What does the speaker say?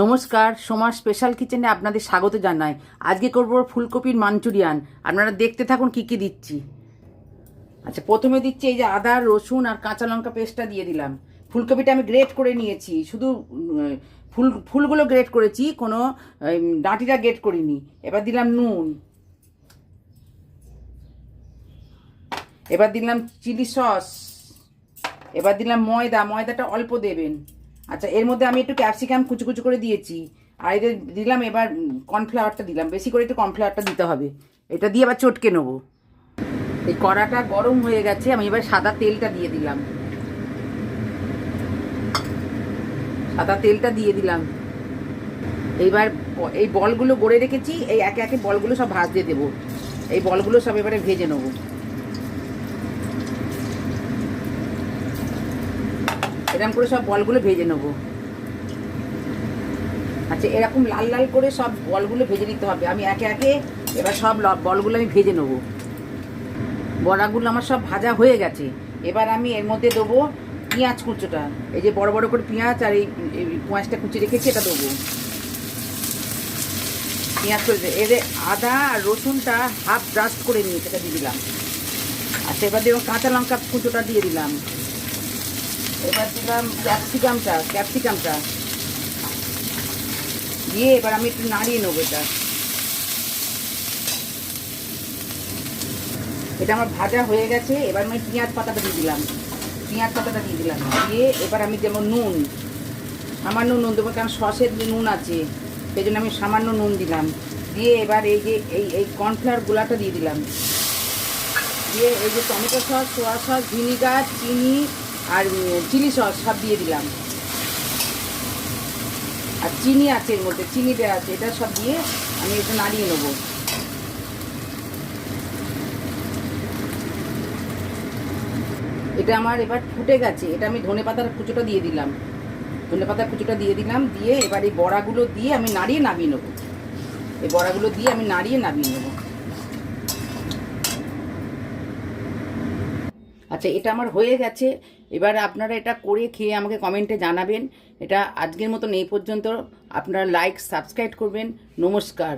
নমস্কার, সোমার স্পেশাল কিচেনে আপনাদের স্বাগত জানাই। আজকে করব ফুলকপির মাঞ্চুরিয়ান। আপনারা দেখতে থাকুন কি কি দিচ্ছি। আচ্ছা, প্রথমে দিচ্ছি এই যে আদা, রসুন আর কাঁচা লঙ্কা পেস্টটা দিয়ে দিলাম। ফুলকপিটা আমি গ্রেট করে নিয়েছি, শুধু ফুলগুলো গ্রেট করেছি, কোনো ডাঁটিটা গ্রেট করিনি। এবার দিলাম নুন, এবার দিলাম চিলি সস, এবার দিলাম ময়দাটা অল্প দেবেন। আচ্ছা, এর মধ্যে আমি একটু ক্যাপসিকাম কুচু কুচু করে দিয়েছি, আর এটা দিলাম। এবার কর্নফ্লাওয়ারটা দিলাম, বেশি করে একটু কর্নফ্লাওয়ারটা দিতে হবে। এটা দিয়ে এবার চটকে নেবো। এই কড়াটা গরম হয়ে গেছে, আমি এবার সাদা তেলটা দিয়ে দিলাম। এইবার এই বলগুলো গড়ে রেখেছি, এই একে একে বলগুলো সব ভাজতে দেবো। এই বলগুলো সব এবারে ভেজে নেবো। এরকম করে সব বলগুলো ভেজে নেবো। আচ্ছা, এরকম লাল লাল করে সব বলগুলো ভেজে নিতে হবে। আমি একে একে এবার সব বলগুলো আমি ভেজে নেবো। বড়াগুলো আমার সব ভাজা হয়ে গেছে। এবার আমি এর মধ্যে দেবো পেঁয়াজ কুচোটা। এই যে বড় বড় করে পেঁয়াজ আর এই পেঁয়াজটা কুচি রেখেছি, এটা দেবো। পেঁয়াজ করে এর আদা আর রসুনটা হাফ ব্রাস্ট করে নিয়ে সেটা দিয়ে দিলাম। আচ্ছা, এবার দেবো কাঁচা লঙ্কা কুচোটা দিয়ে দিলাম। এবার দিলাম ক্যাপসিকামটা দিয়ে এবার আমি একটু নাড়িয়ে নেবো। এটা আমার ভাজা হয়ে গেছে। এবার আমি পেঁয়াজ পাতাটা দিয়ে দিলাম। দিয়ে এবার আমি যেমন সামান্য নুন দেবো, কারণ সসের যে নুন আছে সেই জন্য আমি সামান্য নুন দিলাম। দিয়ে এবার এই যে এই কর্নফ্লাওয়ার গুলাটা দিয়ে দিলাম। দিয়ে এই যে টমেটো সস, সোয়া সস, ভিনিগার, চিনি আর চিলি সস সব দিয়ে দিলাম। আর চিনি আছে, এর মধ্যে চিনি দেওয়া আছে। এটা সব দিয়ে আমি এটা নাড়িয়ে নেবো। এটা আমার এবার ফুটে গেছে। এটা আমি ধনেপাতার কুচোটা দিয়ে দিলাম। দিয়ে এবার এই বড়াগুলো দিয়ে আমি নাড়িয়ে নামিয়ে নেবো। আচ্ছা, এটা আমার হয়ে গেছে। এবার আপনারা এটা করে খেয়ে আমাকে কমেন্টে জানাবেন। এটা আজকের মতন এই পর্যন্ত। আপনারা লাইক সাবস্ক্রাইব করবেন। নমস্কার।